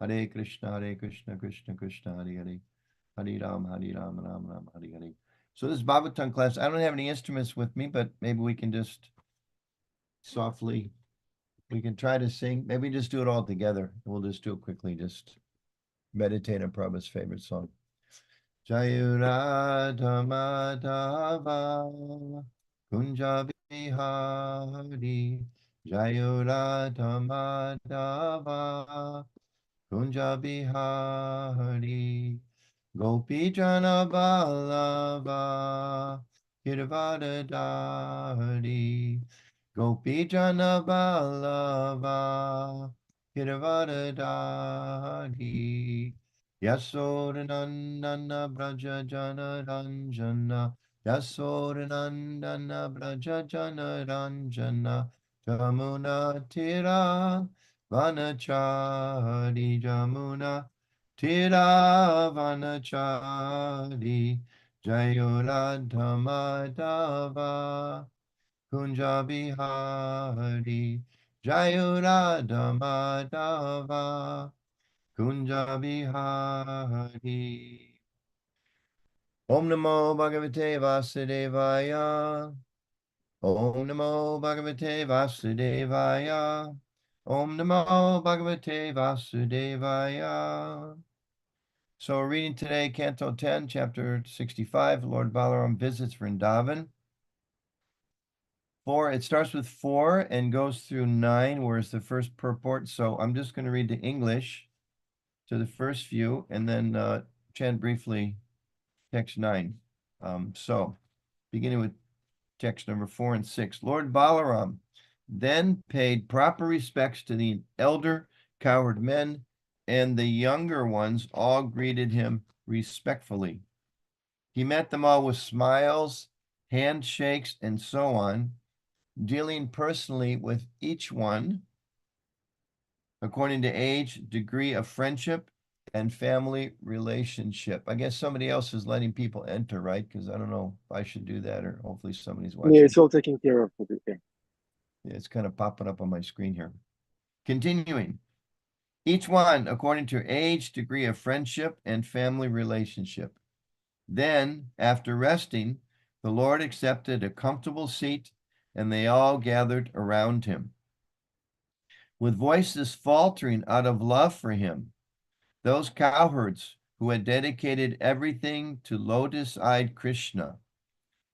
Hare Krishna, Krishna Krishna, Hare Hare. Hare Ram, Ram Ram, Hare Hare. So this is Bhagavatam class. I don't have any instruments with me, but maybe we can just softly, we can try to sing. Maybe just do it all together. We'll just do it quickly. Just meditate on Prabhupada's favorite song. Jayurada Madhava Kunja Bihari Jayurada Madhava Kunja Bihari Gopi Jana Ballava Girvadadari Gopi Jana Ballava Girvadadari Yasodanandana Braja Jana Ranjana Yasodanandana Braja Jana Ranjana Jamuna Tira Vanachari Jamuna Tiravanachari Jayoradhamadava Kunjabihari Jayoradhamadava Kunjabihari. Om Namo Bhagavate Vasudevaya. Om Namo Bhagavate Vasudevaya. Om Namo Bhagavate Vasudevaya. So we're reading today Canto 10, Chapter 65, Lord Balaram visits Vrindavan. It starts with 4 and goes through 9, whereas the first purport. So I'm just going to read the English to the first few and then chant briefly text 9. So beginning with text number 4 and 6. Lord Balaram then paid proper respects to the elder cowherd men, and the younger ones all greeted him respectfully. He met them all with smiles, handshakes, and so on, dealing personally with each one according to age, degree of friendship, and family relationship. I guess somebody else is letting people enter, right? Because I don't know if I should do that, or hopefully somebody's watching. Yeah, it's all taken care of for the thing. Yeah, it's kind of popping up on my screen here. Continuing. Each one according to age, degree of friendship, and family relationship. Then, after resting, the Lord accepted a comfortable seat, and they all gathered around him. With voices faltering out of love for him, those cowherds who had dedicated everything to lotus-eyed Krishna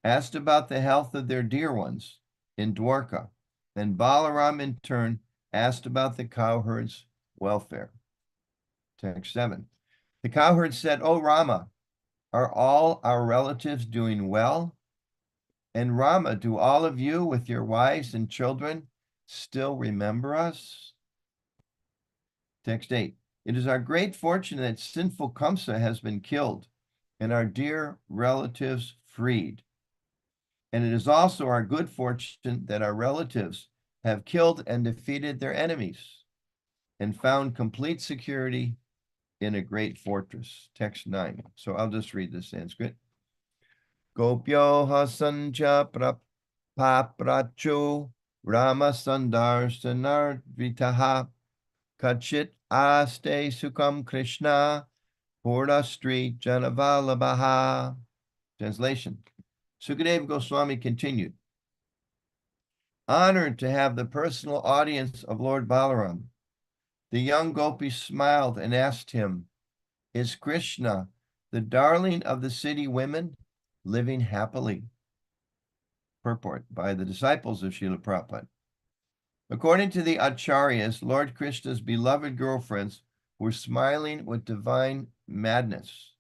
asked about the health of their dear ones in Dwarka. Then Balaram in turn asked about the cowherds' welfare. Text 7. The cowherd said, "O Rama, are all our relatives doing well? And Rama, do all of you with your wives and children still remember us?" Text 8. It is our great fortune that sinful Kamsa has been killed and our dear relatives freed. And it is also our good fortune that our relatives have killed and defeated their enemies and found complete security in a great fortress. Text 9. So I'll just read the Sanskrit. Gopyo hasancha paprachu Rama sandarsanardvitaha kachit aste sukam Krishna purdastri janavalabaha. Translation. Sukadeva Goswami continued. Honored to have the personal audience of Lord Balaram, the young gopi smiled and asked him, "Is Krishna, the darling of the city women, living happily?" Purport by the disciples of Srila Prabhupada. According to the Acharyas, Lord Krishna's beloved girlfriends were smiling with divine madness,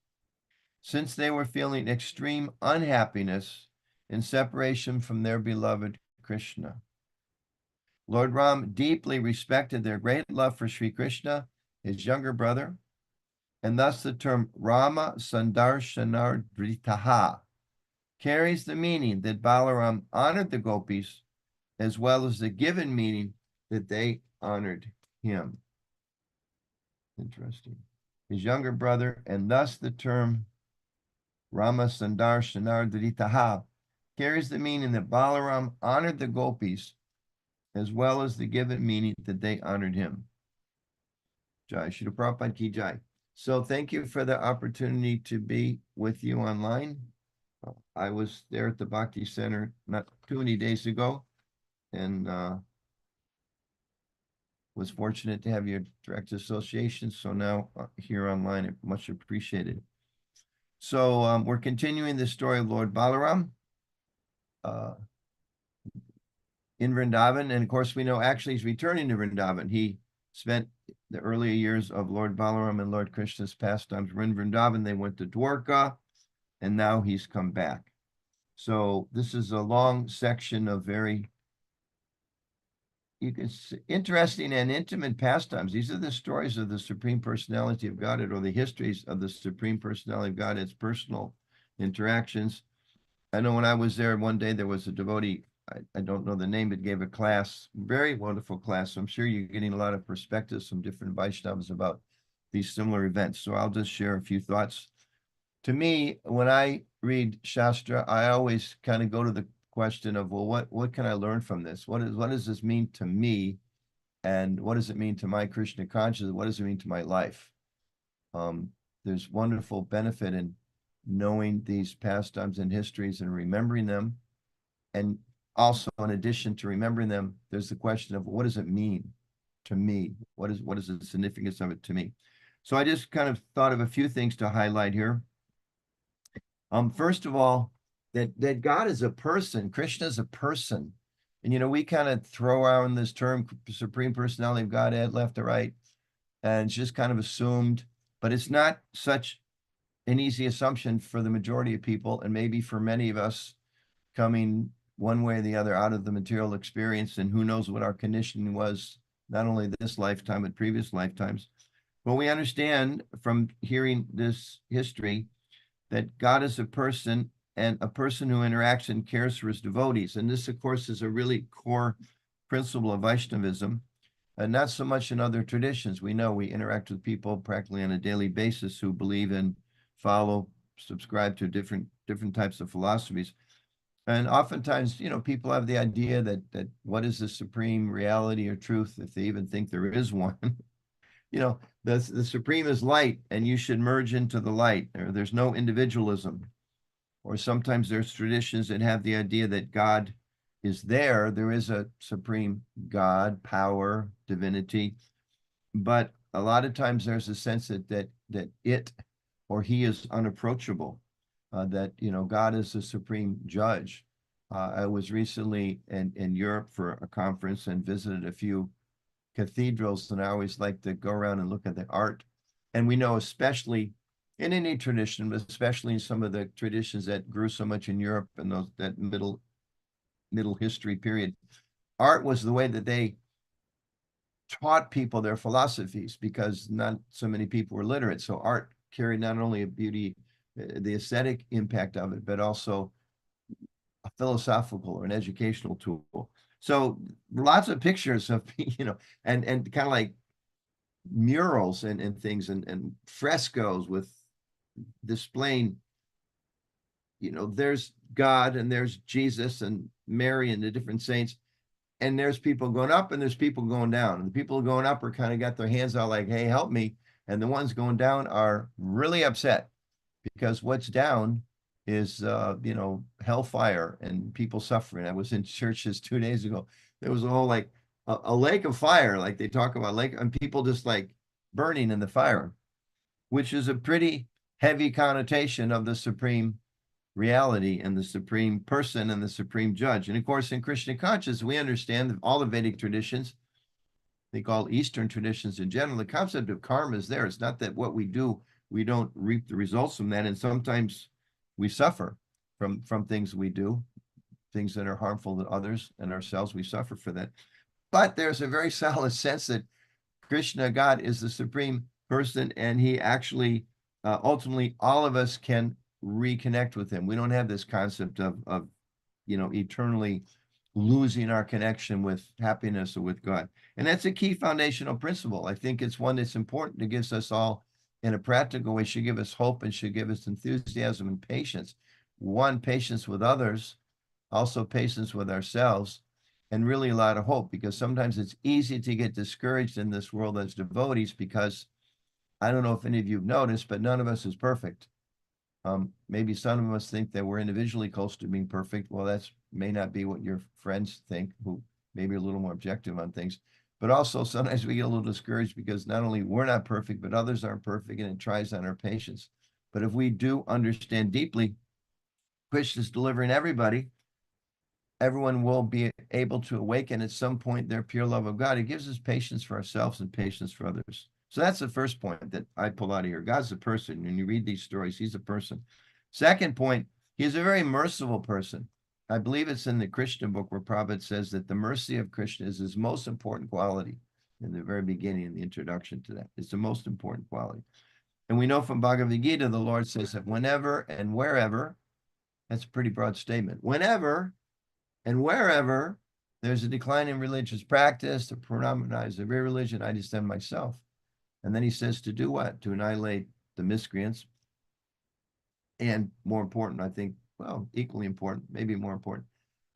since they were feeling extreme unhappiness in separation from their beloved Krishna. Lord Ram deeply respected their great love for Sri Krishna, his younger brother, and thus the term Rama Sandarshanardritaha carries the meaning that Balaram honored the gopis, as well as the given meaning that they honored him. Interesting. His younger brother, and thus the term Rama Sandarshanardritaha carries the meaning that Balaram honored the gopis, as well as the given meaning that they honored him. Jai Shri Prabhupada Ki Jai. So thank you for the opportunity to be with you online. I was there at the Bhakti Center not too many days ago, and was fortunate to have your direct association. So now here online, much appreciated. So we're continuing the story of Lord Balaram in Vrindavan. And of course, we know actually he's returning to Vrindavan. He spent the earlier years of Lord Balaram and Lord Krishna's pastimes were in Vrindavan. They went to Dwarka, and now he's come back. So this is a long section of very interesting and intimate pastimes. These are the stories of the Supreme Personality of Godhead, or the histories of the Supreme Personality of Godhead's personal interactions. I know when I was there one day, there was a devotee, I don't know the name, but gave a class, very wonderful class. So I'm sure you're getting a lot of perspectives from different Vaishnavas about these similar events. So I'll just share a few thoughts. To me, when I read Shastra, I always kind of go to the question of, well, what can I learn from this? What does this mean to me? And what does it mean to my Krishna consciousness? What does it mean to my life? There's wonderful benefit in knowing these pastimes and histories and remembering them. And also, in addition to remembering them, there's the question of what does it mean to me? What is the significance of it to me? So I just kind of thought of a few things to highlight here. First of all, that God is a person, Krishna is a person. And we kind of throw around this term Supreme Personality of Godhead left to right, and it's just kind of assumed, but it's not such an easy assumption for the majority of people, and maybe for many of us coming one way or the other out of the material experience, and who knows what our conditioning was, not only this lifetime, but previous lifetimes. But we understand from hearing this history that God is a person, and a person who interacts and cares for his devotees. And this, of course, is a really core principle of Vaishnavism, and not so much in other traditions. We know we interact with people practically on a daily basis who believe in, follow, subscribe to different types of philosophies. And oftentimes, people have the idea that what is the supreme reality or truth, if they even think there is one. The supreme is light, and you should merge into the light, or there's no individualism. Or sometimes there's traditions that have the idea that God is there. There is a supreme God, power, divinity. But a lot of times there's a sense that it or he is unapproachable, that, God is the supreme judge. I was recently in Europe for a conference and visited a few cathedrals, and I always like to go around and look at the art. And we know, especially in any tradition, but especially in some of the traditions that grew so much in Europe and that middle history period, art was the way that they taught people their philosophies, because not so many people were literate. So art carried not only a beauty, the aesthetic impact of it, but also a philosophical or an educational tool. So lots of pictures of, and kind of like murals and things and frescoes with displaying, there's God and there's Jesus and Mary and the different saints, and there's people going up and there's people going down. And the people going up are kind of got their hands out like, hey, help me. And the ones going down are really upset, because what's down is, hellfire and people suffering. I was in churches 2 days ago. There was a whole, like, a lake of fire, like they talk about, lake, and people just like burning in the fire, which is a pretty heavy connotation of the supreme reality and the supreme person and the supreme judge. And of course, in Krishna consciousness, we understand that all the Vedic traditions, they call Eastern traditions in general, the concept of karma is there. It's not that what we do, we don't reap the results from that. And sometimes we suffer from things we do, things that are harmful to others and ourselves. We suffer for that. But there's a very solid sense that Krishna, God, is the supreme person, and he actually, ultimately, all of us can reconnect with him. We don't have this concept of eternally losing our connection with happiness or with God. And that's a key foundational principle. I think it's one that's important. It gives us all, in a practical way, should give us hope and should give us enthusiasm and patience. One, patience with others, also patience with ourselves. and really a lot of hope, because sometimes it's easy to get discouraged in this world as devotees, because I don't know if any of you have noticed, but none of us is perfect. Maybe some of us think that we're individually close to being perfect. Well, that's may not be what your friends think, who maybe are a little more objective on things. But also sometimes we get a little discouraged because not only we're not perfect, but others aren't perfect, and it tries on our patience. But if we do understand deeply, Krishna's delivering everybody, everyone will be able to awaken at some point their pure love of God. It gives us patience for ourselves and patience for others. So that's the first point that I pull out of here. God's a person. When you read these stories, he's a person. Second point, he's a very merciful person. I believe it's in the Krishna book where Prabhupada says that the mercy of Krishna is his most important quality. In the very beginning, in the introduction to that, it's the most important quality. And we know from Bhagavad Gita, the Lord says that whenever and wherever, that's a pretty broad statement, whenever and wherever there's a decline in religious practice, to predominize every religion, I descend myself. And then he says to do what? To annihilate the miscreants. And more important, I think, well, equally important, maybe more important,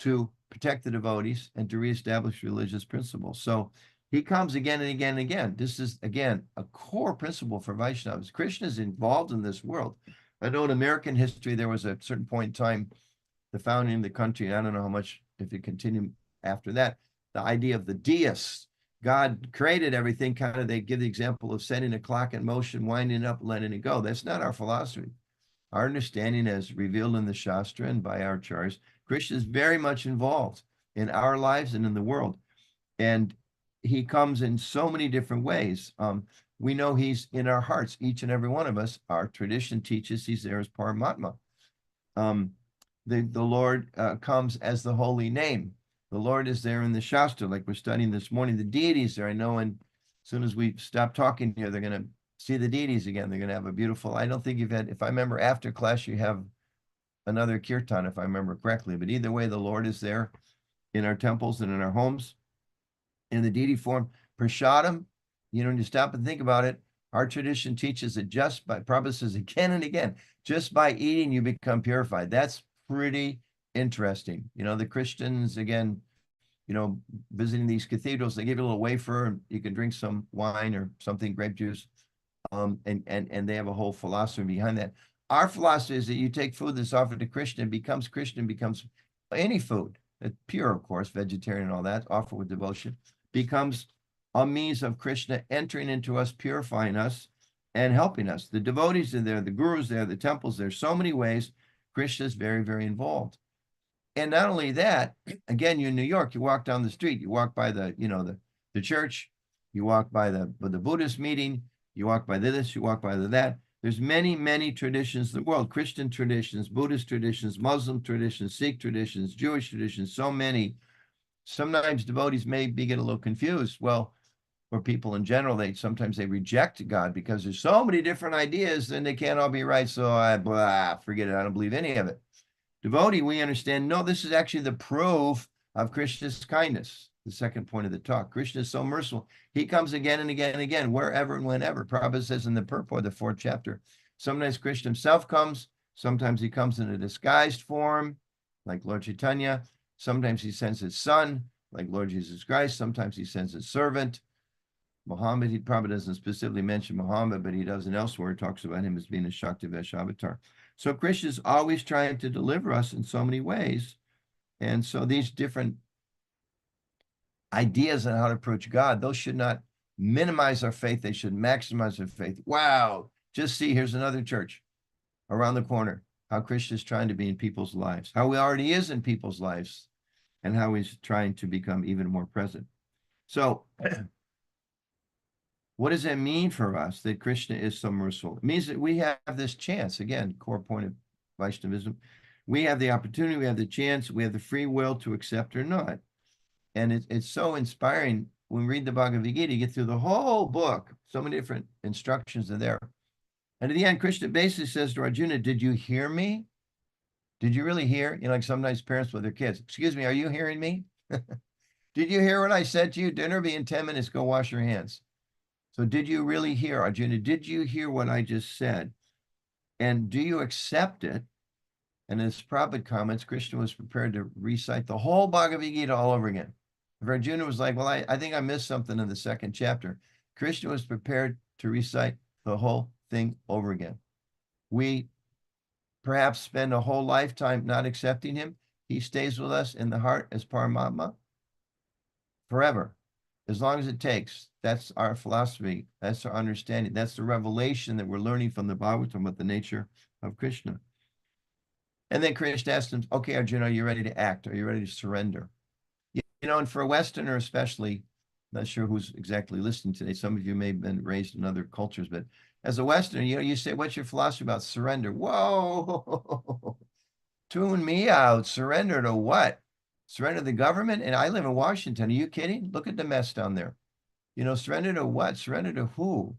to protect the devotees and to reestablish religious principles. So he comes again and again and again. This is, again, a core principle for Vaishnavas. Krishna is involved in this world. I know in American history, there was a certain point in time, the founding of the country, I don't know how much, if it continued after that, the idea of the deists. God created everything, kind of, they give the example of setting a clock in motion, winding up, letting it go. That's not our philosophy. Our understanding, as revealed in the Shastra and by our acharyas, Krishna is very much involved in our lives and in the world. And he comes in so many different ways. We know he's in our hearts, each and every one of us. Our tradition teaches he's there as Paramatma. The Lord comes as the holy name. The Lord is there in the Shastra, like we're studying this morning. The deities there, I know, and as soon as we stop talking here, they're going to see the deities again. They're going to have a beautiful, I don't think you've had, if I remember after class, you have another kirtan, if I remember correctly. But either way, the Lord is there in our temples and in our homes in the deity form. Prashadam, when you stop and think about it, our tradition teaches that just by, Prabhupada says again and again, just by eating, you become purified. That's pretty interesting. The Christians, again, visiting these cathedrals, they give you a little wafer, and you can drink some wine or something, grape juice. And they have a whole philosophy behind that. Our philosophy is that you take food that's offered to Krishna, becomes any food, pure, of course, vegetarian and all that, offered with devotion, becomes a means of Krishna entering into us, purifying us, and helping us. The devotees are there, the gurus there, the temples there, so many ways Krishna is very, very involved. And not only that, again, you're in New York, you walk down the street, you walk by the church, you walk by the Buddhist meeting, you walk by this, you walk by that. There's many, many traditions in the world, Christian traditions, Buddhist traditions, Muslim traditions, Sikh traditions, Jewish traditions, so many. Sometimes devotees may get a little confused. Well, or people in general, sometimes they reject God because there's so many different ideas and they can't all be right. So forget it. I don't believe any of it. Devotee, we understand, no, this is actually the proof of Krishna's kindness. The second point of the talk. Krishna is so merciful. He comes again and again and again, wherever and whenever. Prabhupada says in the purport, the 4th chapter, sometimes Krishna himself comes, sometimes he comes in a disguised form, like Lord Chaitanya. Sometimes he sends his son, like Lord Jesus Christ. Sometimes he sends his servant. Muhammad, he probably doesn't specifically mention Muhammad, but he does it elsewhere. He talks about him as being a Shaktivesh avatar. So Krishna is always trying to deliver us in so many ways. And so these different ideas on how to approach God, those should not minimize our faith. They should maximize our faith. Wow, just see, here's another church around the corner, how Krishna is trying to be in people's lives, how he already is in people's lives, and how he's trying to become even more present. So what does that mean for us that Krishna is so merciful? It means that we have this chance, again, core point of Vaishnavism. We have the opportunity, we have the chance, we have the free will to accept or not. And it's so inspiring when we read the Bhagavad Gita, you get through the whole book, so many different instructions are there. And at the end, Krishna basically says to Arjuna, did you hear me? Did you really hear? Like sometimes parents with their kids, excuse me, are you hearing me? Did you hear what I said to you? Dinner be in 10 minutes, go wash your hands. So did you really hear, Arjuna? Did you hear what I just said? And do you accept it? And as Prabhupada comments, Krishna was prepared to recite the whole Bhagavad Gita all over again. If Arjuna was like, well, I think I missed something in the second chapter, Krishna was prepared to recite the whole thing over again. We perhaps spend a whole lifetime not accepting him. He stays with us in the heart as Paramatma forever, as long as it takes. That's our philosophy. That's our understanding. That's the revelation that we're learning from the Bhagavatam about the nature of Krishna. And then Krishna asked him, okay, Arjuna, are you ready to act? Are you ready to surrender? You know, and for a Westerner especially, not sure who's exactly listening today. Some of you may have been raised in other cultures, but as a Westerner, you know, you say, what's your philosophy about surrender? Whoa, tune me out. Surrender to what? Surrender to the government? And I live in Washington. Are you kidding? Look at the mess down there. You know, surrender to what? Surrender to who?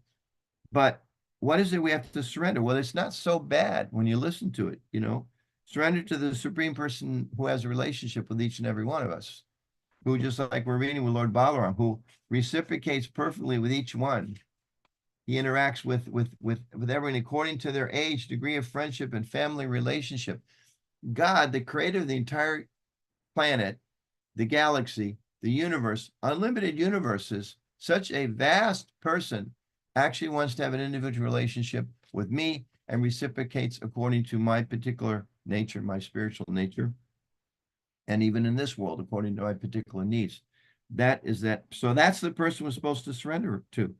But what is it we have to surrender? Well, it's not so bad when you listen to it, you know. Surrender to the Supreme Person who has a relationship with each and every one of us, who, just like we're reading with Lord Balaram, who reciprocates perfectly with each one. He interacts with everyone according to their age, degree of friendship, and family relationship. God, the creator of the entire planet, the galaxy, the universe, unlimited universes, such a vast person actually wants to have an individual relationship with me and reciprocates according to my particular nature, my spiritual nature, and even in this world, according to my particular needs. That is that. So that's the person we're supposed to surrender to.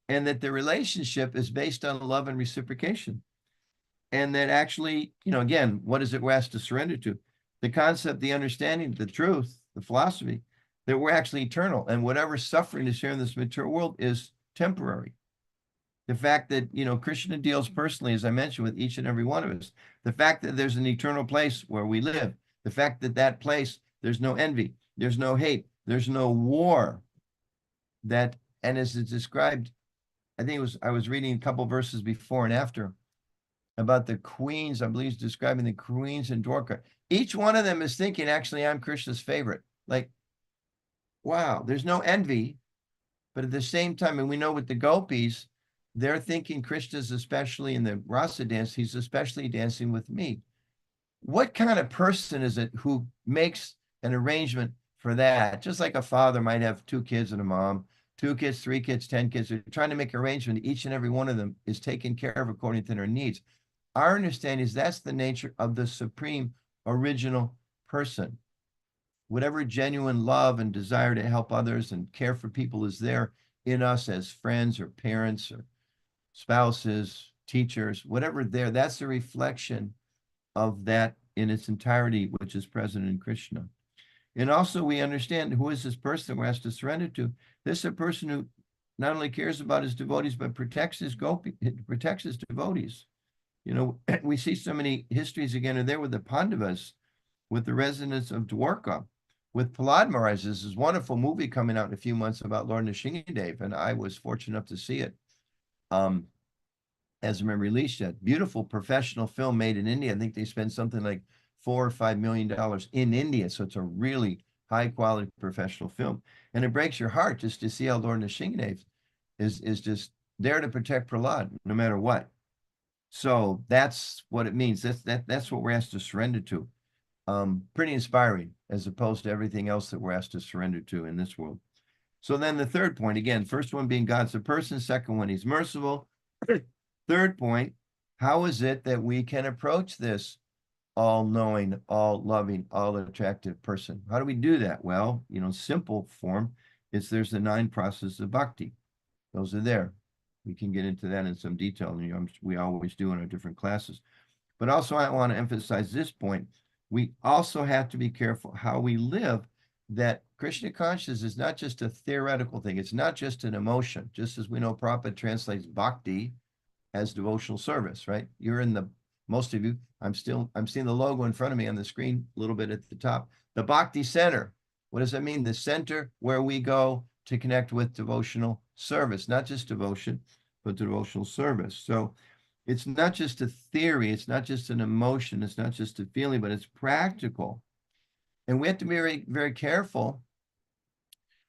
And that the relationship is based on love and reciprocation. And that actually, you know, again, what is it we're asked to surrender to? The concept, the understanding, the truth, the philosophy, that we're actually eternal. And whatever suffering is here in this material world is temporary. The fact that, you know, Krishna deals personally, as I mentioned, with each and every one of us. The fact that there's an eternal place where we live. The fact that that place, there's no envy, there's no hate, there's no war. That, and as it's described, I think it was, I was reading a couple verses before and after about the queens. I believe it's describing the queens in Dwarka. Each one of them is thinking, actually, I'm Krishna's favorite. Like, wow, there's no envy. But at the same time, and we know with the gopis, they're thinking Krishna's, especially in the rasa dance, he's especially dancing with me. What kind of person is it who makes an arrangement for that? Just like a father might have 2 kids and a mom, 2 kids, 3 kids, 10 kids. They're trying to make an arrangement. Each and every one of them is taken care of according to their needs. Our understanding is that's the nature of the supreme original person. Whatever genuine love and desire to help others and care for people is there in us as friends or parents or spouses, teachers, whatever there, that's a reflection of that in its entirety, which is present in Krishna. And also we understand, who is this person we're asked to surrender to? This is a person who not only cares about his devotees, but protects his devotees. You know, we see so many histories again are there with the Pandavas, with the residents of Dwarka, with Prahlad Maharaj. This is a wonderful movie coming out in a few months about Lord Nrsimhadev, and I was fortunate enough to see it. Hasn't been released yet. Beautiful professional film made in India. I think they spent something like $4 or $5 million in India, so it's a really high quality professional film, and it breaks your heart just to see how Lord Nrsimhadev is just there to protect Prahlad no matter what. So that's what it means. That's what we're asked to surrender to. Pretty inspiring as opposed to everything else that we're asked to surrender to in this world. So then the third point, again, first one being God's a person, second one, he's merciful. Third point, how is it that we can approach this all-knowing, all-loving, all-attractive person? How do we do that? Well, you know, simple form is there's the 9 processes of bhakti. Those are there. We can get into that in some detail, and you know, we always do in our different classes. But also I want to emphasize this point. We also have to be careful how we live, that Krishna consciousness is not just a theoretical thing. It's not just an emotion, just as we know Prabhupada translates bhakti as devotional service, right? You're in the, most of you, I'm seeing the logo in front of me on the screen a little bit at the top. The Bhakti Center. What does that mean? The center where we go to connect with devotional service, not just devotion, but devotional service. So it's not just a theory, it's not just an emotion, it's not just a feeling, but it's practical. And we have to be very, very careful.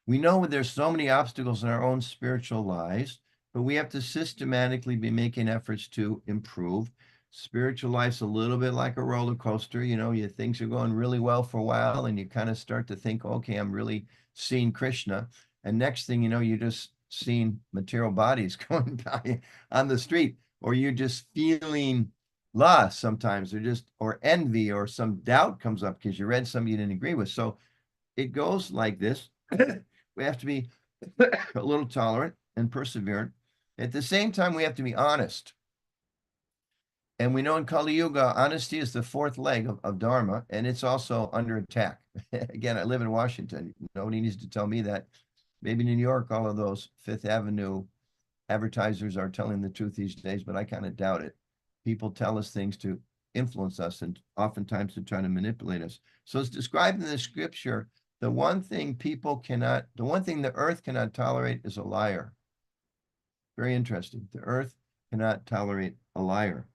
We know there's so many obstacles in our own spiritual lives, but we have to systematically be making efforts to improve. Spiritual life's a little bit like a roller coaster. Things are going really well for a while, and you kind of start to think, okay, I'm really seeing Krishna. And next thing you know, you're just seeing material bodies going by on the street, or you're just feeling lust sometimes, or envy, or some doubt comes up because you read something you didn't agree with. So it goes like this. We have to be a little tolerant and perseverant. At the same time, we have to be honest. And we know in Kali Yuga, honesty is the fourth leg of Dharma, and it's also under attack. Again, I live in Washington. Nobody needs to tell me that. Maybe New York, all of those Fifth Avenue advertisers are telling the truth these days, but I kind of doubt it. People tell us things to influence us and oftentimes to try to manipulate us. So it's described in the scripture, the one thing the earth cannot tolerate is a liar. Very interesting. The earth cannot tolerate a liar.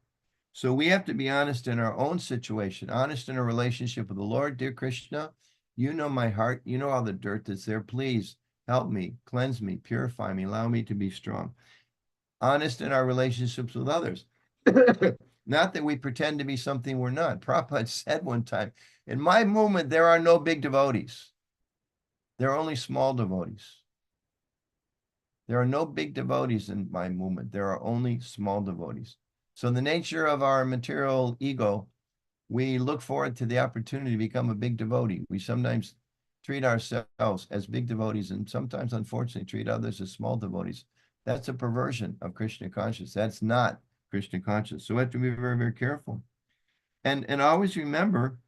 So we have to be honest in our own situation, honest in our relationship with the Lord. Dear Krishna, you know my heart. You know all the dirt that's there. Please help me, cleanse me, purify me, allow me to be strong. Honest in our relationships with others. Not that we pretend to be something we're not. Prabhupada said one time, in my movement, there are no big devotees. There are only small devotees. There are no big devotees in my movement. There are only small devotees. So the nature of our material ego, we look forward to the opportunity to become a big devotee. We sometimes treat ourselves as big devotees and sometimes, unfortunately, treat others as small devotees. That's a perversion of Krishna consciousness. That's not Krishna consciousness. So we have to be very, very careful. And always remember,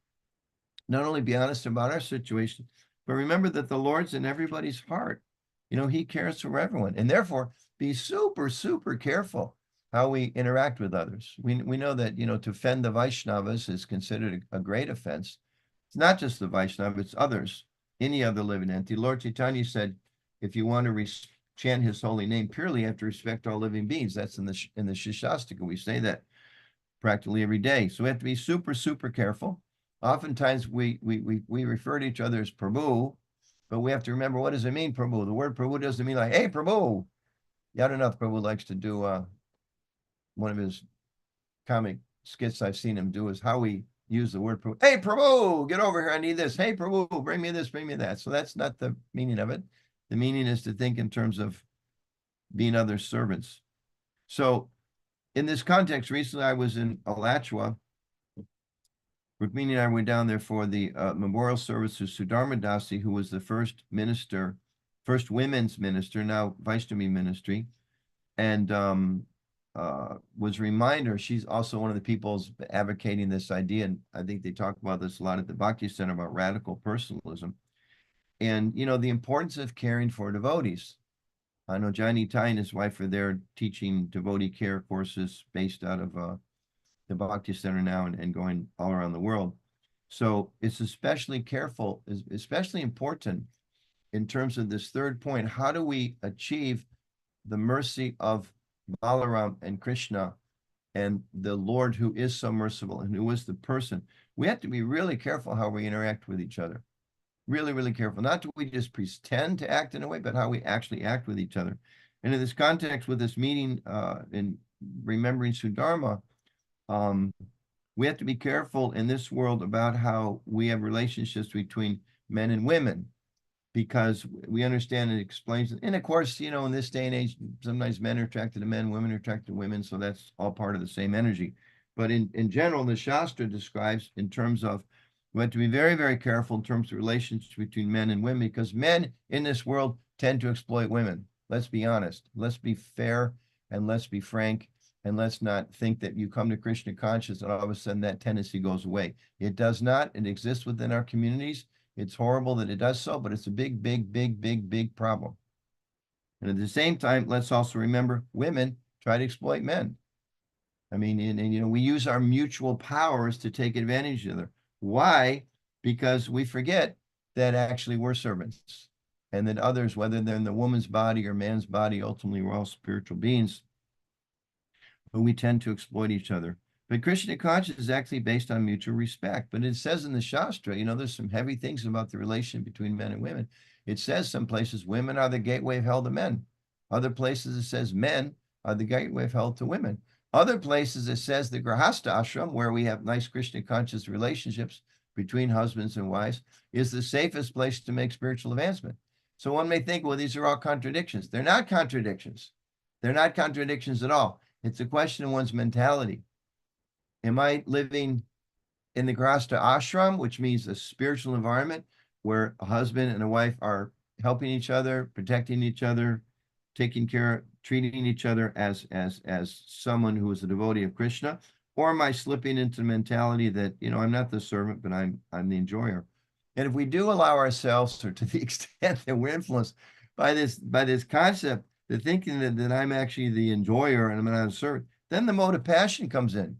not only be honest about our situation, but remember that the Lord's in everybody's heart. He cares for everyone. And therefore, be super, super careful how we interact with others. We know that, to offend the Vaishnavas is considered a great offense. It's not just the Vaishnava, it's others, any other living entity. Lord Chaitanya said, if you want to chant his holy name purely, you have to respect all living beings. That's in the Shikshashtaka. We say that practically every day. So we have to be super, super careful. Oftentimes we refer to each other as Prabhu, but we have to remember, what does it mean, Prabhu? The word Prabhu doesn't mean like, hey, Prabhu. Yadanath Prabhu likes to do one of his comic skits I've seen him do is how we use the word Prabhu. Hey, Prabhu, get over here. I need this. Hey, Prabhu, bring me this, bring me that. So that's not the meaning of it. The meaning is to think in terms of being other servants. So in this context, recently I was in Alachua. Rukmini and I went down there for the memorial service to Sudharma Dasi, who was the first women's minister, now Vaishnavi ministry, and was a reminder. She's also one of the people advocating this idea, and I think they talk about this a lot at the Bhakti Center about radical personalism, and the importance of caring for devotees. I know Johnny Tai and his wife are there teaching devotee care courses based out of the Bhakti Center now and going all around the world. So it's especially important in terms of this third point. How do we achieve the mercy of Balaram and Krishna and the Lord who is so merciful and who is the person? We have to be really careful how we interact with each other. Really, really careful. Not that we just pretend to act in a way, but how we actually act with each other. And in this context, with this meeting in remembering Sudharma, we have to be careful in this world about how we have relationships between men and women, because we understand it explains it. And of course, in this day and age, sometimes men are attracted to men, women are attracted to women, so that's all part of the same energy. But in general, the Shastra describes in terms of, we have to be very, very careful in terms of relationships between men and women, because men in this world tend to exploit women. Let's be honest. Let's be fair and let's be frank. And let's not think that you come to Krishna consciousness and all of a sudden that tendency goes away. It does not. It exists within our communities. It's horrible that it does so, but it's a big, big, big, big, big problem. And at the same time, let's also remember women try to exploit men. I mean, and we use our mutual powers to take advantage of each other. Why? Because we forget that actually we're servants and that others, whether they're in the woman's body or man's body, ultimately we're all spiritual beings, but we tend to exploit each other. But Krishna consciousness is actually based on mutual respect. But it says in the Shastra, there's some heavy things about the relation between men and women. It says some places women are the gateway of hell to men. Other places it says men are the gateway of hell to women. Other places it says the Grahasta ashram, where we have nice Krishna conscious relationships between husbands and wives, is the safest place to make spiritual advancement. So one may think, well, these are all contradictions. They're not contradictions. They're not contradictions at all. It's a question of one's mentality. Am I living in the Grahasta ashram, which means a spiritual environment where a husband and a wife are helping each other, protecting each other, taking care, treating each other as someone who is a devotee of Krishna? Or am I slipping into the mentality that, I'm not the servant, but I'm the enjoyer? And if we do allow ourselves, or to the extent that we're influenced by this concept, the thinking that I'm actually the enjoyer and I'm not a servant, then the mode of passion comes in.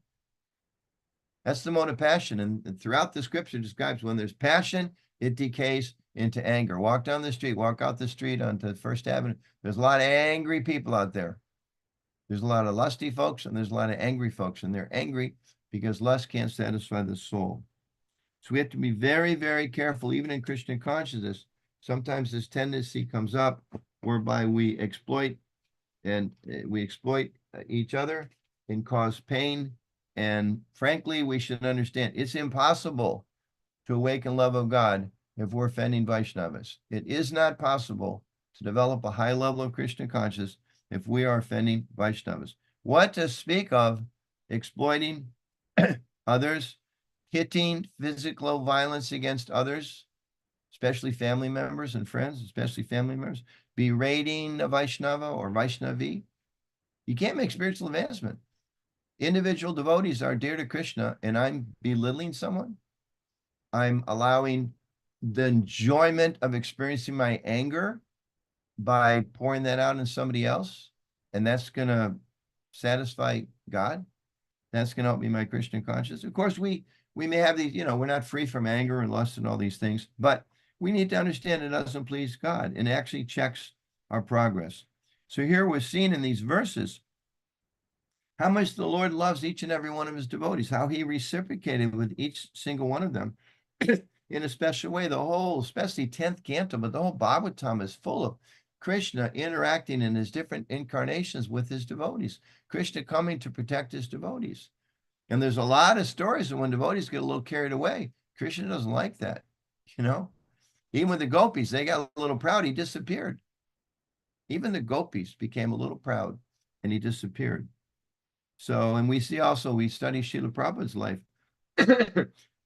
That's the mode of passion. And throughout the scripture describes when there's passion, it decays into anger. Walk down the street, walk out the street onto First Avenue. There's a lot of angry people out there. There's a lot of lusty folks and there's a lot of angry folks. And they're angry because lust can't satisfy the soul. So we have to be very, very careful, even in Krishna consciousness. Sometimes this tendency comes up whereby we exploit each other and cause pain. And frankly, we should understand it's impossible to awaken love of God if we're offending Vaishnavas. It is not possible to develop a high level of Krishna consciousness if we are offending Vaishnavas. What to speak of exploiting others, hitting physical violence against others, especially family members and friends, especially family members, berating a Vaishnava or Vaishnavi? You can't make spiritual advancement. Individual devotees are dear to Krishna, and I'm belittling someone. I'm allowing the enjoyment of experiencing my anger by pouring that out on somebody else, and that's going to satisfy God. That's going to help me my Krishna consciousness. Of course, we may have these, we're not free from anger and lust and all these things, but we need to understand it doesn't please God, and it actually checks our progress. So here we're seeing in these verses how much the Lord loves each and every one of his devotees, how he reciprocated with each single one of them in a special way. The whole, especially 10th canto, but the whole Bhagavatam is full of Krishna interacting in his different incarnations with his devotees, Krishna coming to protect his devotees. And there's a lot of stories of when devotees get a little carried away. Krishna doesn't like that, Even with the gopis, they got a little proud, he disappeared. Even the gopis became a little proud and he disappeared. So, and we see also, we study Srila Prabhupada's life,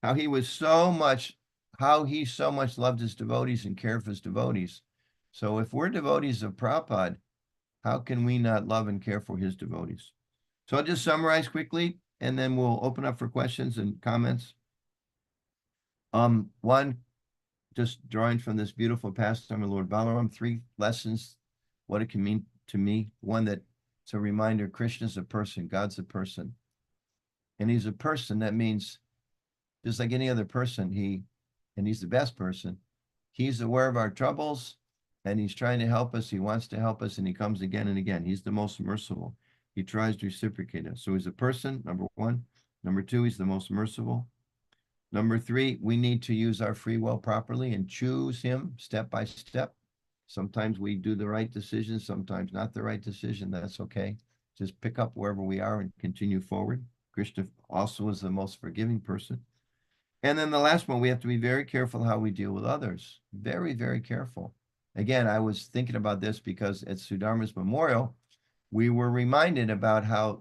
how he so much loved his devotees and cared for his devotees. So if we're devotees of Prabhupada, how can we not love and care for his devotees? So I'll just summarize quickly, and then we'll open up for questions and comments. One, just drawing from this beautiful pastime of Lord Balaram, 3 lessons, what it can mean to me. One, that it's a reminder, Krishna's a person, God's a person. And he's a person. That means just like any other person, he's the best person. He's aware of our troubles and he's trying to help us. He wants to help us and he comes again and again. He's the most merciful. He tries to reciprocate us. So he's a person, number 1. Number 2, he's the most merciful. Number 3, we need to use our free will properly and choose him step by step. Sometimes we do the right decision, sometimes not the right decision. That's okay. Just pick up wherever we are and continue forward. Krishna also is the most forgiving person. And then the last one, we have to be very careful how we deal with others. Very, very careful. Again, I was thinking about this because at Sudharma's memorial, we were reminded about how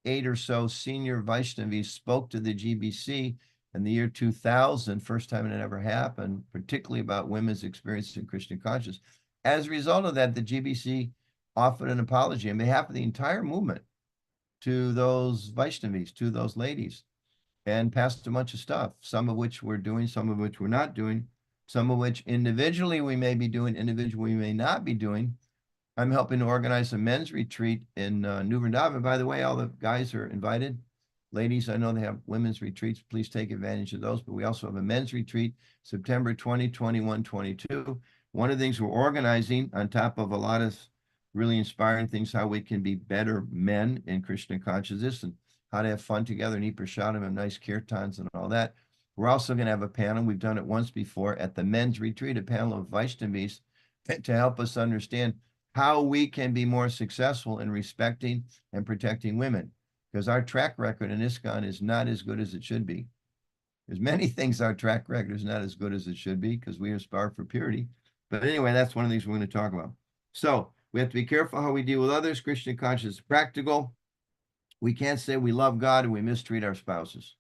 8 or so senior Vaishnavis spoke to the GBC in the year 2000, first time it ever happened, particularly about women's experience in Krishna consciousness. As a result of that, the GBC offered an apology on behalf of the entire movement to those Vaishnavis, to those ladies, and passed a bunch of stuff, some of which we're doing, some of which we're not doing, some of which individually we may be doing, individually we may not be doing. I'm helping to organize a men's retreat in New Vrindavan. By the way, all the guys are invited. Ladies, I know they have women's retreats. Please take advantage of those. But we also have a men's retreat, September 20, 21, 22. One of the things we're organizing, on top of a lot of really inspiring things, how we can be better men in Krishna consciousness and how to have fun together and eat prasadam and nice kirtans and all that. We're also going to have a panel. We've done it once before at the men's retreat, a panel of Vaishnavis to help us understand how we can be more successful in respecting and protecting women, because our track record in ISKCON is not as good as it should be. There's many things our track record is not as good as it should be because we aspire for purity. But anyway, that's one of the things we're going to talk about. So we have to be careful how we deal with others. Krishna consciousness is practical. We can't say we love God and we mistreat our spouses.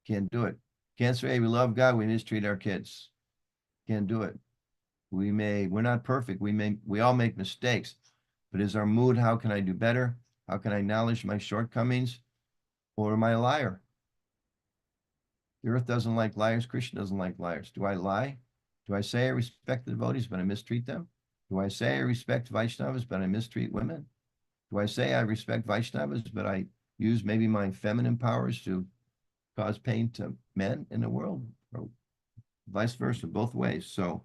Can't do it. Can't say we love God, we mistreat our kids. Can't do it. We're not perfect. We all make mistakes. But is our mood, how can I do better? How can I acknowledge my shortcomings? Or am I a liar? The earth doesn't like liars. Krishna doesn't like liars. Do I lie? Do I say I respect the devotees, but I mistreat them? Do I say I respect Vaishnavas, but I mistreat women? Do I say I respect Vaishnavas, but I use maybe my feminine powers to cause pain to men in the world? Or vice versa, both ways. So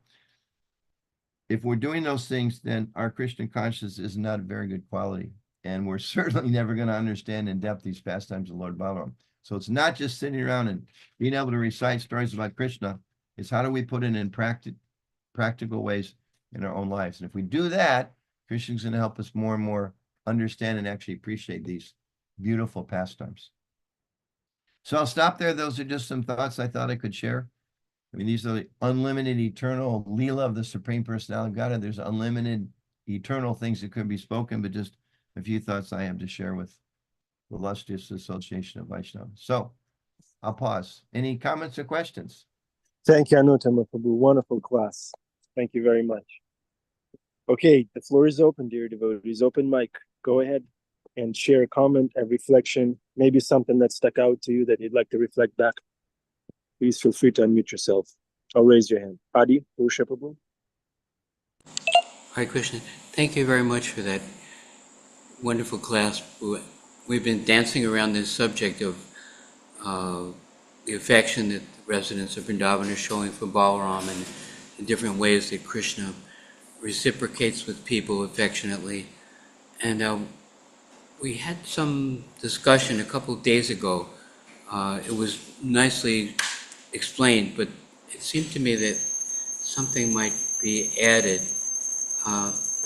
if we're doing those things, then our Christian consciousness is not a very good quality. And we're certainly never going to understand in depth these pastimes of Lord Balaram. So it's not just sitting around and being able to recite stories about Krishna. It's how do we put it in practical ways in our own lives. And if we do that, Krishna's going to help us more and more understand and actually appreciate these beautiful pastimes. So I'll stop there. Those are just some thoughts I thought I could share. I mean, these are the unlimited eternal Leela of the Supreme Personality of Godhead. There's unlimited eternal things that could be spoken, but just a few thoughts I have to share with the illustrious association of Vaishnava. So I'll pause. Any comments or questions? Thank you, Anuttama, for the wonderful class. Thank you very much. Okay, the floor is open, dear devotees. Open mic. Go ahead and share a comment, a reflection, maybe something that stuck out to you that you'd like to reflect back. Please feel free to unmute yourself or raise your hand. Adi, worshipable. Hare Krishna. Thank you very much for that wonderful class. We've been dancing around this subject of the affection that the residents of Vrindavan are showing for Balaram and the different ways that Krishna reciprocates with people affectionately. And we had some discussion a couple of days ago. It was nicely explained, but it seemed to me that something might be added.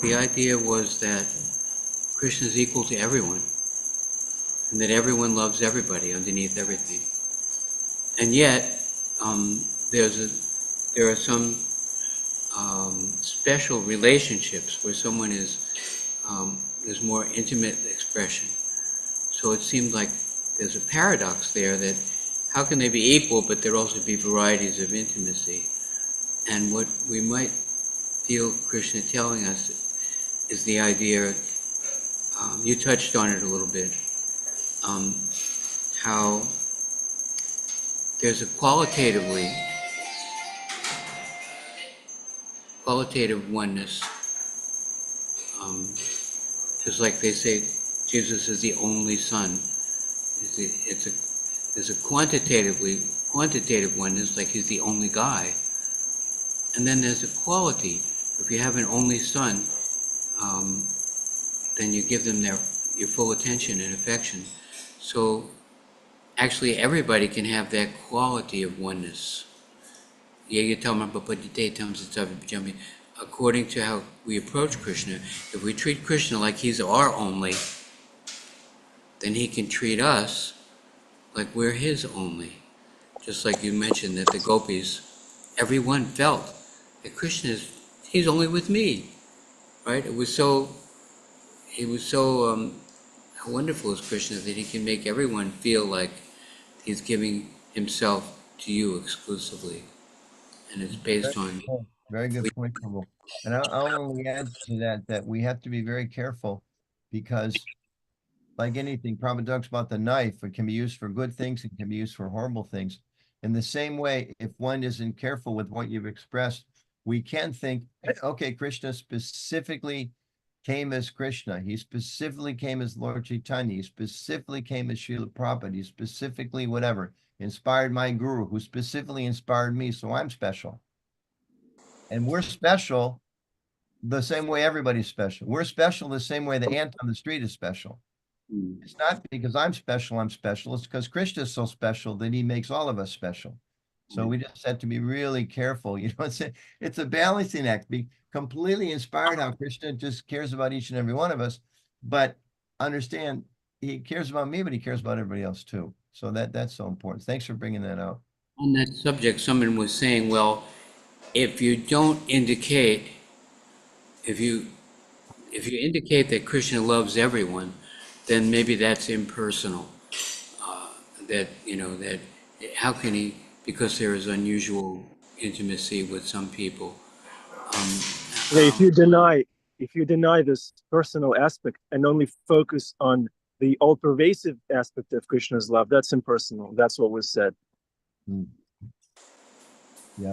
The idea was that Krishna is equal to everyone, and that everyone loves everybody underneath everything. And yet, there are some special relationships where someone there's more intimate expression. So it seemed like there's a paradox there that how can they be equal, but there also be varieties of intimacy? And what we might feel Krishna telling us is the idea, you touched on it a little bit, how there's a qualitative oneness, just like they say Jesus is the only Son. There's a quantitative oneness, like he's the only guy. And then there's a quality. If you have an only son, then you give them your full attention and affection. So actually everybody can have that quality of oneness. According to how we approach Krishna, if we treat Krishna like he's our only, then he can treat us like we're his only. Just like you mentioned that the gopis, everyone felt that Krishna he's only with me, right? He was so how wonderful is Krishna that he can make everyone feel like he's giving himself to you exclusively. And it's based on... Very good point, Prabhu. And I'll only add to that we have to be very careful because like anything, Prabhupada talks about the knife. It can be used for good things. It can be used for horrible things. In the same way, if one isn't careful with what you've expressed, we can think, okay, Krishna specifically came as Krishna. He specifically came as Lord Chaitanya. He specifically came as Srila Prabhupada. He specifically whatever, inspired my guru, who specifically inspired me, so I'm special. And we're special the same way everybody's special. We're special the same way the ant on the street is special. It's not because I'm special, It's because Krishna is so special that he makes all of us special. So we just have to be really careful. It's a balancing act. Be completely inspired how Krishna just cares about each and every one of us, but understand he cares about me, but he cares about everybody else too. So that's so important. Thanks for bringing that out. On that subject, someone was saying, well, if you don't indicate, if you indicate that Krishna loves everyone, then maybe that's impersonal. That, that how can he, because there is unusual intimacy with some people. Okay, if you deny this personal aspect and only focus on the all-pervasive aspect of Krishna's love, that's impersonal. That's what was said. Mm. Yeah.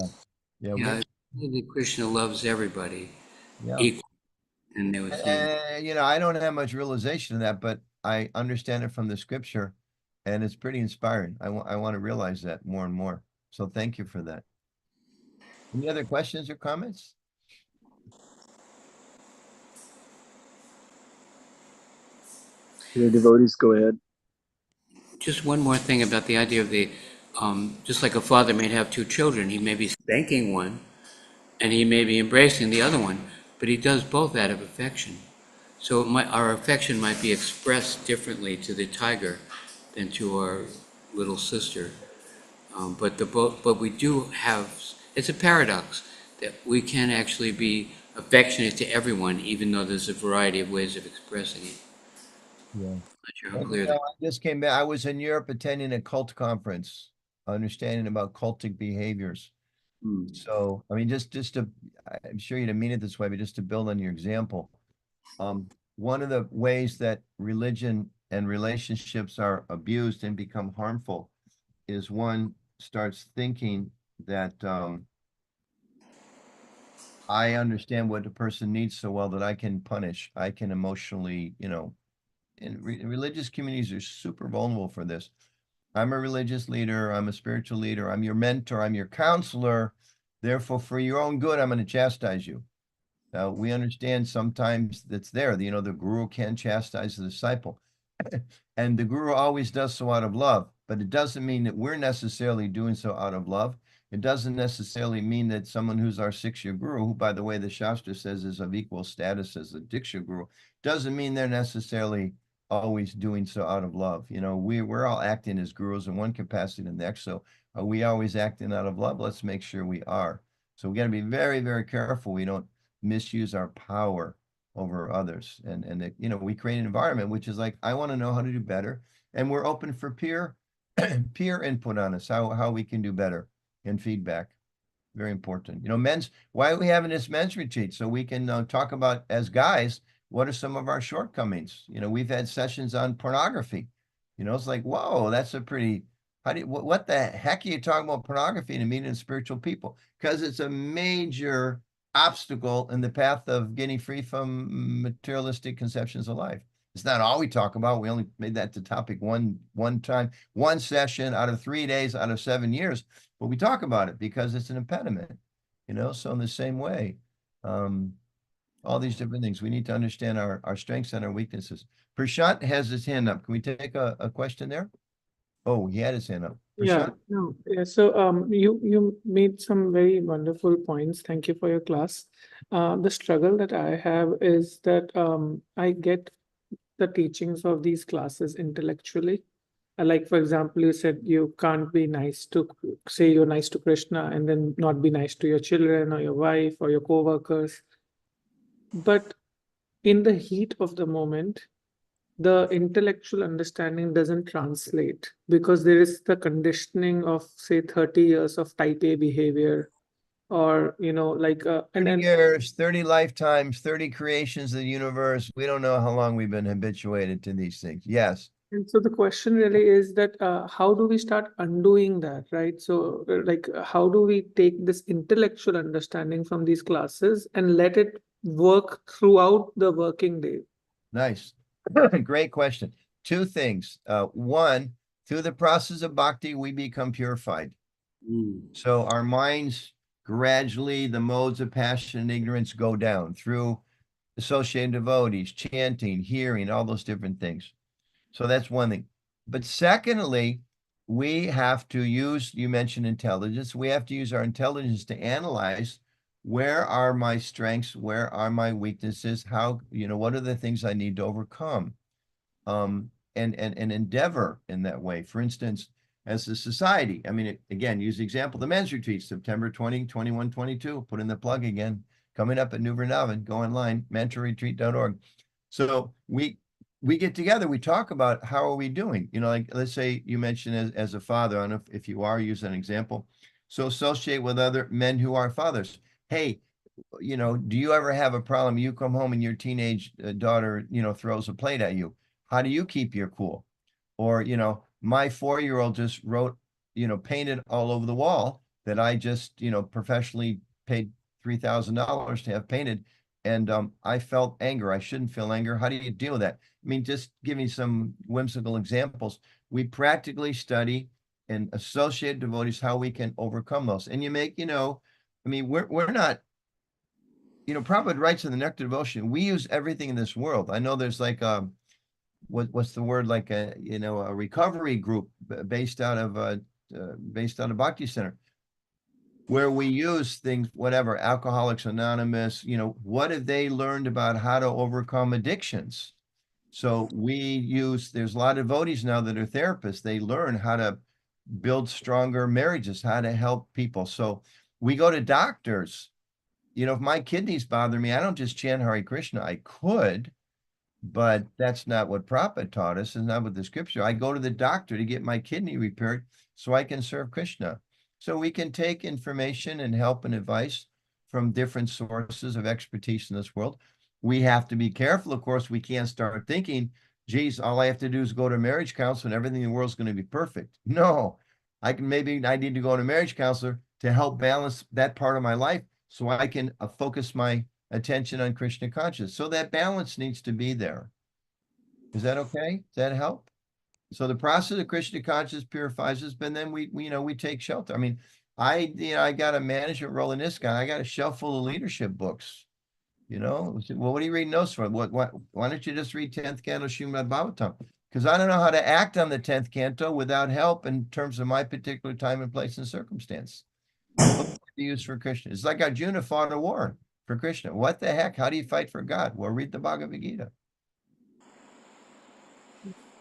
Yeah. Yeah, maybe Krishna loves everybody Yeah. equally. And they were saying, I don't have much realization of that, but I understand it from the scripture, and it's pretty inspiring. I want to realize that more and more. So thank you for that. Any other questions or comments? Your devotees, go ahead. just one more thing about the idea of just like a father may have two children, he may be spanking one and he may be embracing the other one, but he does both out of affection. So our affection might be expressed differently to the tiger than to our little sister. But we do have, it's a paradox that we can actually be affectionate to everyone, even though there's a variety of ways of expressing it. Yeah. Not sure how clear that. I just came back. I was in Europe attending a cult conference, understanding about cultic behaviors. So, I mean, just to, I'm sure you didn't mean it this way, but just to build on your example, one of the ways that religion and relationships are abused and become harmful is one starts thinking that I understand what the person needs so well that I can punish, I can emotionally, and religious communities are super vulnerable for this. I'm a religious leader, I'm a spiritual leader, I'm your mentor, I'm your counselor. Therefore, for your own good, I'm going to chastise you. Now, we understand sometimes that's there. The guru can chastise the disciple. And the guru always does so out of love, but it doesn't mean that we're necessarily doing so out of love. It doesn't necessarily mean that someone who's our 6-year guru, who, by the way, the Shastra says is of equal status as the Diksha guru, doesn't mean they're necessarily always doing so out of love. We're all acting as gurus in one capacity and the next. So are we always acting out of love? Let's make sure we are. So we got to be very, very careful we don't misuse our power over others. And we create an environment which is like, I want to know how to do better. And we're open for peer input on us, how we can do better, and feedback. Very important. Why are we having this men's retreat? So we can talk about, as guys, what are some of our shortcomings? We've had sessions on pornography. It's like, whoa, that's a pretty, what the heck are you talking about pornography in a meeting of spiritual people? Because it's a major obstacle in the path of getting free from materialistic conceptions of life. It's not all we talk about. We only made that the topic one time, one session out of 3 days out of 7 years. But we talk about it because it's an impediment, So in the same way, all these different things, we need to understand our strengths and our weaknesses. Prashant has his hand up. Can we take a question there? Oh, he had his hand up. Yeah, Prashant? no, yeah. So you made some very wonderful points. Thank you for your class. The struggle that I have is that I get the teachings of these classes intellectually. Like, for example, you said you can't be nice to, say you're nice to Krishna and then not be nice to your children or your wife or your co-workers. But in the heat of the moment, the intellectual understanding doesn't translate because there is the conditioning of, say, 30 years of type A behavior, or 30 years, 30 lifetimes, 30 creations of the universe. We don't know how long we've been habituated to these things. Yes. And so the question really is that how do we start undoing that, right? So how do we take this intellectual understanding from these classes and let it work throughout the working day? Nice. Great question. 2 things. One, through the process of bhakti, we become purified. So our minds gradually, the modes of passion and ignorance go down through associated devotees, chanting, hearing, all those different things. So that's one thing. But secondly, we have to use, you mentioned intelligence, we have to use our intelligence to analyze where are my strengths, where are my weaknesses, how, what are the things I need to overcome, and endeavor in that way. For instance, as a society, I mean, again, use the example, the men's retreat, September 20, 21, 22, put in the plug again, coming up at New Vrindavan, go online, mentorretreat.org. So we get together, we talk about how are we doing, like, let's say you mentioned as a father, I don't know if you are, use an example. So associate with other men who are fathers. Hey, do you ever have a problem? You come home and your teenage daughter, throws a plate at you. How do you keep your cool? Or, my 4-year-old just wrote, painted all over the wall that I just, professionally paid $3,000 to have painted. And I felt anger. I shouldn't feel anger. How do you deal with that? I mean, just give me some whimsical examples. We practically study and associate devotees how we can overcome those. And you make, I mean, we're not, Prabhupada writes in the Nectar Devotion, we use everything in this world. I know there's like what's the word, like a recovery group based out of Bhakti Center, where we use things, whatever, Alcoholics Anonymous, what have they learned about how to overcome addictions? So there's a lot of devotees now that are therapists. They learn how to build stronger marriages, how to help people. So we go to doctors. If my kidneys bother me, I don't just chant Hare Krishna. I could, but that's not what Prabhupada taught us. It's not what the scripture. I go to the doctor to get my kidney repaired so I can serve Krishna. So we can take information and help and advice from different sources of expertise in this world. We have to be careful. Of course, we can't start thinking, geez, all I have to do is go to marriage counselor and everything in the world is going to be perfect. No, I need to go to a marriage counselor to help balance that part of my life so I can focus my attention on Krishna consciousness. So that balance needs to be there. Is that okay? Does that help? So the process of Krishna consciousness purifies us, but then we take shelter. I mean, I got a management role in this guy. I got a shelf full of leadership books. Well, what are you reading those for? Why don't you just read 10th Canto Srimad Bhagavatam? Because I don't know how to act on the 10th canto without help in terms of my particular time and place and circumstance. What can be used for Krishna? It's like Arjuna fought a war for Krishna. What the heck? How do you fight for God? Well, read the Bhagavad Gita.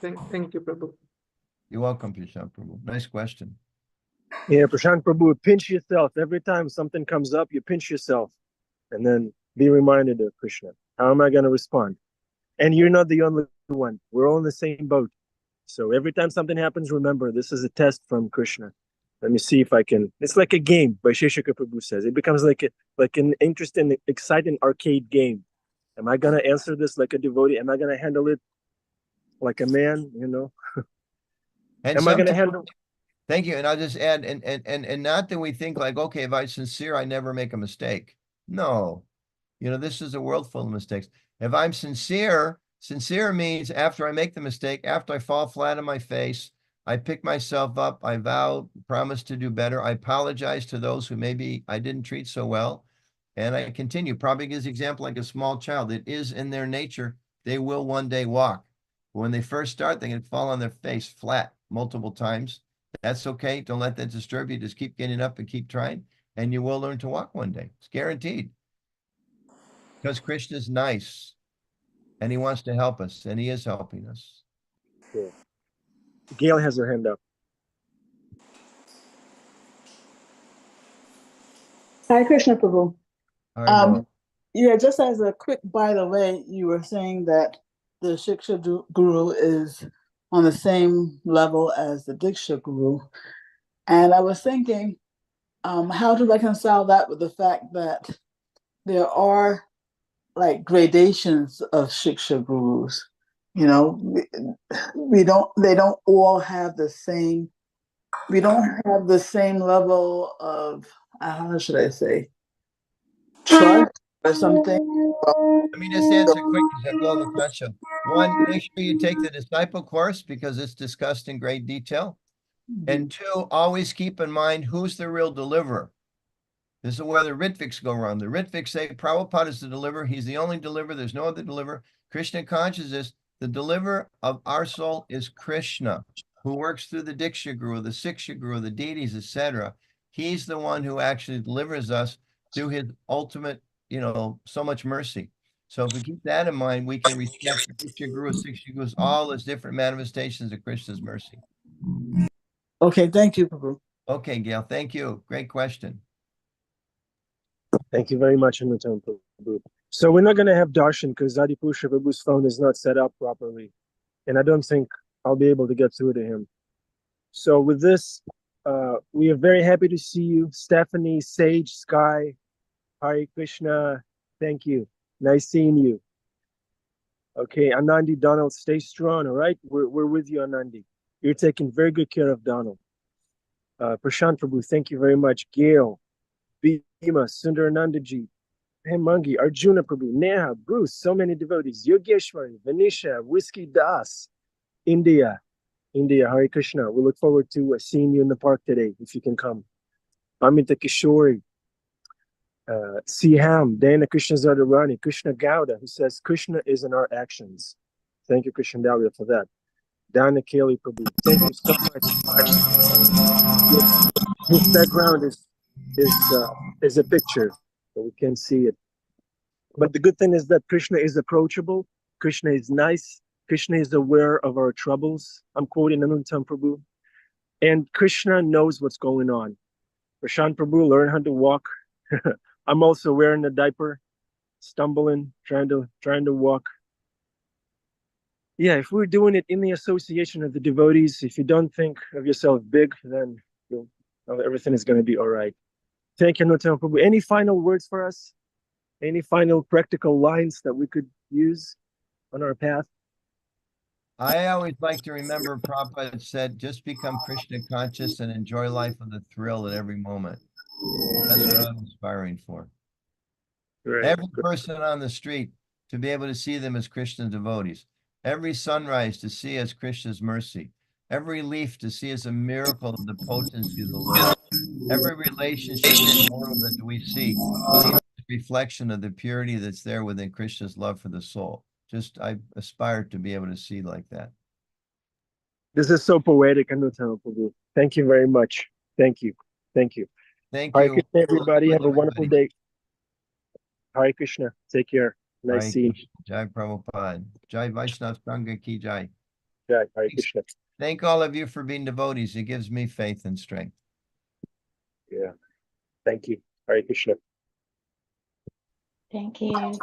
Thank you, Prabhu. You're welcome, Prashant Prabhu. Nice question. Yeah, Prashant Prabhu, pinch yourself. Every time something comes up, you pinch yourself and then be reminded of Krishna. How am I going to respond? And you're not the only one. We're all in the same boat. So every time something happens, remember, this is a test from Krishna. Let me see if I can. It's like a game, Vaisheshika Prabhu says. It becomes like an interesting, exciting arcade game. Am I going to answer this like a devotee? Am I going to handle it like a man? And am I going to handle? Thank you. And I'll just add, and not that we think like, okay, if I'm sincere, I never make a mistake. No, this is a world full of mistakes. If I'm sincere means after I make the mistake, after I fall flat on my face, I pick myself up, I vow, promise to do better. I apologize to those who maybe I didn't treat so well. And I continue. Probably gives example like a small child. It is in their nature. They will one day walk. When they first start, they can fall on their face flat multiple times. That's okay. Don't let that disturb you. Just keep getting up and keep trying. And you will learn to walk one day. It's guaranteed. Because Krishna's nice. And he wants to help us. And he is helping us. Cool. Gail has her hand up. Hi, Krishna Prabhu. Right, yeah, just as a quick by the way, you were saying that the Shiksha Guru is on the same level as the Diksha Guru. And I was thinking how to reconcile that with the fact that there are like gradations of Shiksha Gurus. They don't all have the same, we don't have the same level of, how should I say, trust or something. Let me just answer quick because I'm blowing the front show. One, make sure you take the disciple course because it's discussed in great detail. And two, always keep in mind who's the real deliverer. This is where the Ritviks go wrong. The Ritviks say Prabhupada is the deliverer. He's the only deliverer. There's no other deliverer. Krishna consciousness, the deliverer of our soul is Krishna. who works through the Diksha Guru, the Siksha Guru, the deities, etc. He's the one who actually delivers us through his ultimate, so much mercy. So if we keep that in mind, we can respect the Diksha Guru, Siksha Gurus, all as different manifestations of Krishna's mercy. Okay, thank you, Prabhu. Okay, Gail, thank you. Great question. Thank you very much, Anuttama Prabhu. So we're not going to have darshan because Adipusha Prabhu's phone is not set up properly. And I don't think I'll be able to get through to him. So with this, we are very happy to see you. Stephanie, Sage, Sky, Hare Krishna, thank you. Nice seeing you. Okay, Anandi, Donald, stay strong, all right? We're with you, Anandi. You're taking very good care of Donald. Prashant Prabhu, thank you very much. Gail, Bhima, Sundaranandaji, Hemangi, Arjuna Prabhu, Neha, Bruce, so many devotees. Yogeshwari, Vanisha, Whiskey Das, India, Hare Krishna. We look forward to seeing you in the park today, if you can come. Amita Kishori, Siham, Dana Krishna Zardarani, Krishna Gowda, who says, Krishna is in our actions. Thank you, Krishna Dawya, for that. Dana Kali Prabhu, thank you so much. His background is a picture, so we can see it. But the good thing is that Krishna is approachable. Krishna is nice. Krishna is aware of our troubles. I'm quoting Anuttama Prabhu. And Krishna knows what's going on. Prashant Prabhu, learn how to walk. I'm also wearing a diaper, stumbling, trying to walk. Yeah, if we're doing it in the association of the devotees, if you don't think of yourself big, then everything is going to be all right. Thank you, Anuttama Prabhu. Any final words for us? Any final practical lines that we could use on our path? I always like to remember Prabhupada said, just become Krishna conscious and enjoy life with a thrill at every moment. That's what I'm aspiring for. Right. Every person on the street, to be able to see them as Krishna devotees. Every sunrise to see as Krishna's mercy. Every leaf to see as a miracle of the potency of the Lord. Every relationship in the world that we see a reflection of the purity that's there within Krishna's love for the soul. I aspire to be able to see like that. This is so poetic, Anuttama Prabhu. Thank you very much. Thank you. Thank you. Hare Krishna, everybody. Have a wonderful day. Hare Krishna. Take care. Nice seeing you. Jai Prabhupada. Jai Vaishnav Sangha Ki Jai. Jai Hare Krishna. Thank all of you for being devotees. It gives me faith and strength. Yeah. Thank you. Hare Krishna. Thank you.